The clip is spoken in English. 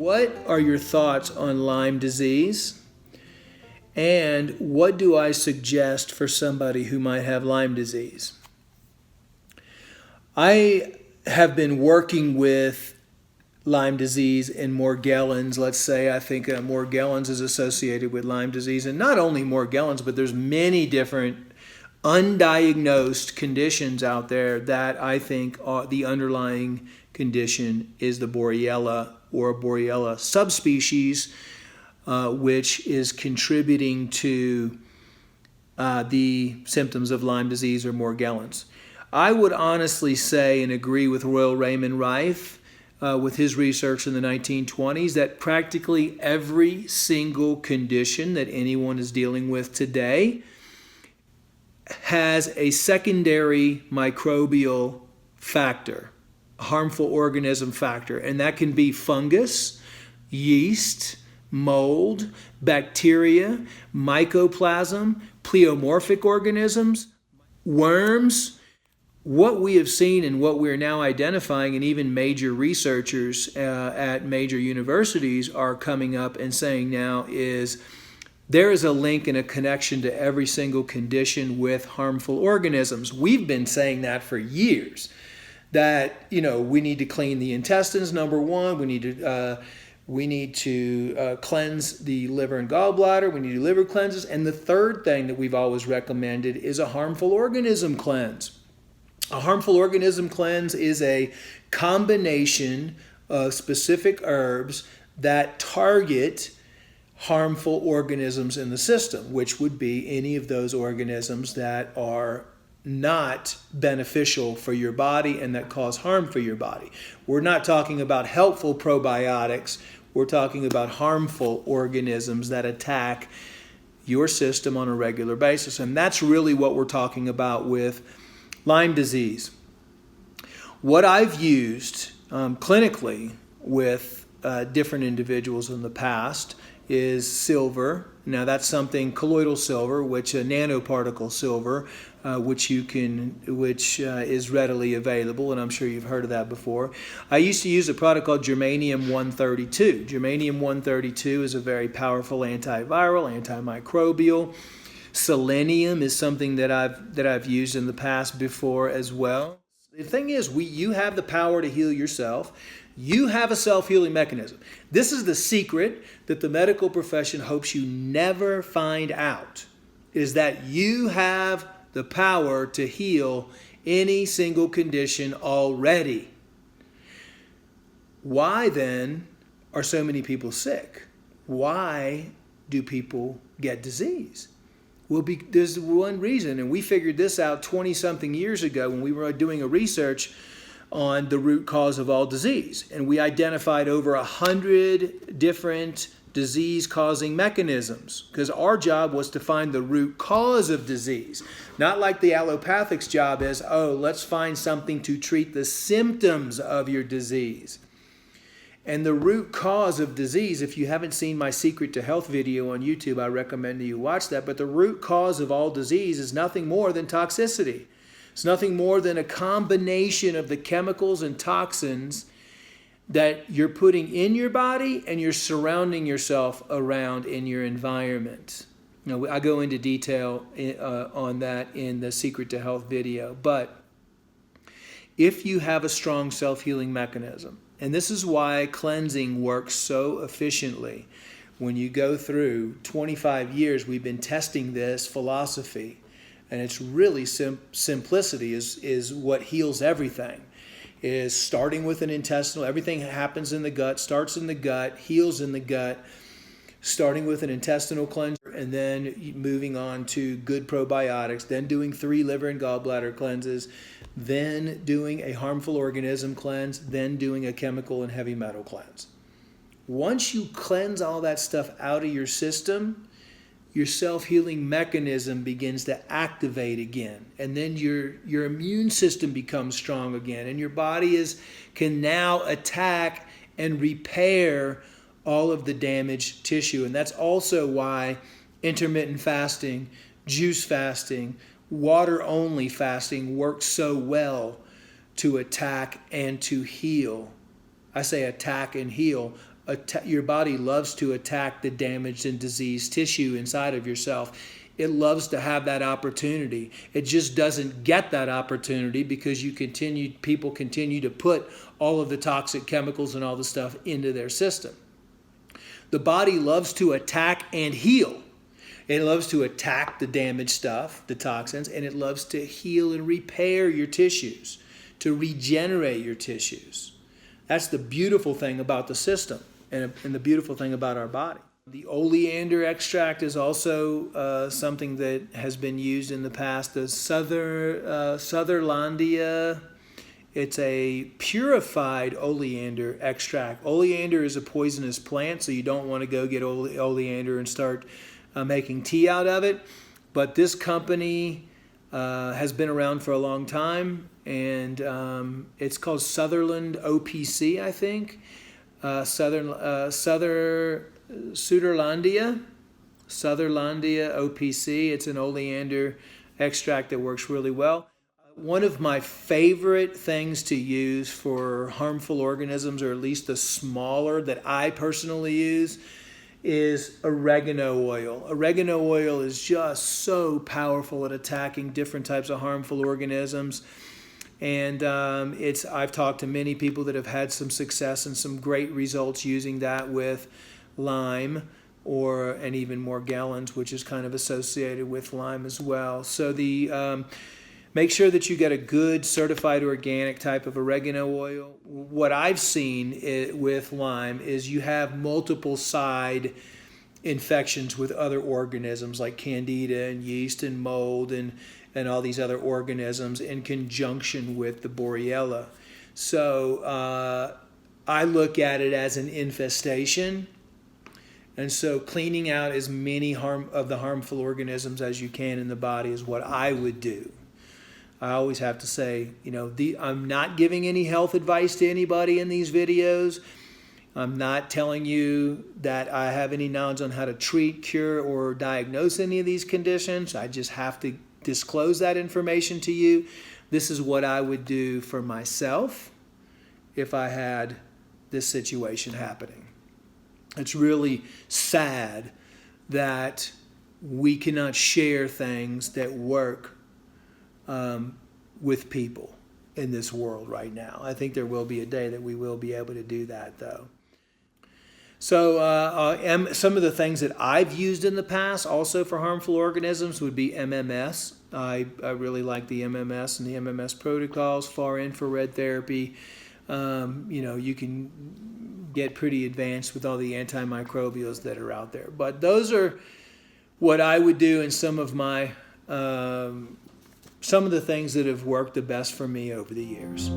What are your thoughts on Lyme disease? And what do I suggest for somebody who might have Lyme disease? I have been working with Lyme disease in Morgellons. Let's say I think Morgellons is associated with Lyme disease, and not only Morgellons, but there's many different undiagnosed conditions out there that I think the underlying condition is the Borrelia or Borrelia subspecies, which is contributing to the symptoms of Lyme disease or Morgellons. I would honestly say and agree with Royal Raymond Rife with his research in the 1920s that practically every single condition that anyone is dealing with today has a secondary microbial factor, a harmful organism factor, and that can be fungus, yeast, mold, bacteria, mycoplasm, pleomorphic organisms, worms. What we have seen and what we're now identifying, and even major researchers at major universities are coming up and saying now, is there is a link and a connection to every single condition with harmful organisms. We've been saying that for years, that we need to clean the intestines, number one. We need to cleanse the liver and gallbladder. We need to do liver cleanses. And the third thing that we've always recommended is a harmful organism cleanse. A harmful organism cleanse is a combination of specific herbs that target harmful organisms in the system, which would be any of those organisms that are not beneficial for your body and that cause harm for your body. We're not talking about helpful probiotics. We're talking about harmful organisms that attack your system on a regular basis. And that's really what we're talking about with Lyme disease. What I've used clinically with different individuals in the past is silver. Now that's something, colloidal silver, which a nanoparticle silver, which is readily available, and I'm sure you've heard of that before. I used to use a product called germanium-132. Germanium-132 is a very powerful antiviral, antimicrobial. Selenium is something that I've used in the past before as well. The thing is, you have the power to heal yourself. You have a self-healing mechanism. This is the secret that the medical profession hopes you never find out, is that you have the power to heal any single condition already. Why then are so many people sick? Why do people get disease? Well, there's one reason, and we figured this out 20-something years ago when we were doing a research on the root cause of all disease. And we identified over 100 different disease-causing mechanisms, because our job was to find the root cause of disease. Not like the allopathic's job is, let's find something to treat the symptoms of your disease. And the root cause of disease, if you haven't seen my Secret to Health video on YouTube, I recommend that you watch that. But the root cause of all disease is nothing more than toxicity. It's nothing more than a combination of the chemicals and toxins that you're putting in your body and you're surrounding yourself around in your environment. I go into detail on that in the Secret to Health video. But if you have a strong self-healing mechanism, and this is why cleansing works so efficiently. When you go through 25 years, we've been testing this philosophy. And it's really simplicity is what heals everything. Is starting with an intestinal, everything happens in the gut, starts in the gut, heals in the gut, starting with an intestinal cleanser, and then moving on to good probiotics, then doing 3 liver and gallbladder cleanses, then doing a harmful organism cleanse, then doing a chemical and heavy metal cleanse. Once you cleanse all that stuff out of your system, your self-healing mechanism begins to activate again. And then your immune system becomes strong again. And your body can now attack and repair all of the damaged tissue. And that's also why intermittent fasting, juice fasting, water-only fasting works so well to attack and to heal. I say attack and heal your body loves to attack the damaged and diseased tissue inside of yourself. It loves to have that opportunity. It just doesn't get that opportunity because people continue to put all of the toxic chemicals and all the stuff into their system. The body loves to attack and heal. It loves to attack the damaged stuff, the toxins, and it loves to heal and repair your tissues, to regenerate your tissues. That's the beautiful thing about the system and the beautiful thing about our body. The oleander extract is also something that has been used in the past. The Sutherlandia, it's a purified oleander extract. Oleander is a poisonous plant, so you don't want to go get oleander and start making tea out of it. But this company has been around for a long time, and it's called Sutherland OPC, I think. Sutherlandia OPC. It's an oleander extract that works really well. One of my favorite things to use for harmful organisms, or at least the smaller that I personally use, is oregano oil. Oregano oil is just so powerful at attacking different types of harmful organisms. And I've talked to many people that have had some success and some great results using that with Lyme, and even Morgellons, which is kind of associated with Lyme as well. So make sure that you get a good certified organic type of oregano oil. What I've seen with Lyme is you have multiple side infections with other organisms like candida and yeast and mold and all these other organisms in conjunction with the Borrelia. So I look at it as an infestation. And so cleaning out as many of the harmful organisms as you can in the body is what I would do. I always have to say, I'm not giving any health advice to anybody in these videos. I'm not telling you that I have any knowledge on how to treat, cure, or diagnose any of these conditions. I just have to disclose that information to you. This is what I would do for myself if I had this situation happening. It's really sad that we cannot share things that work with people in this world right now. I think there will be a day that we will be able to do that, though. So some of the things that I've used in the past also for harmful organisms would be MMS. I really like the MMS and the MMS protocols, far infrared therapy. You can get pretty advanced with all the antimicrobials that are out there. But those are what I would do in some of the things that have worked the best for me over the years.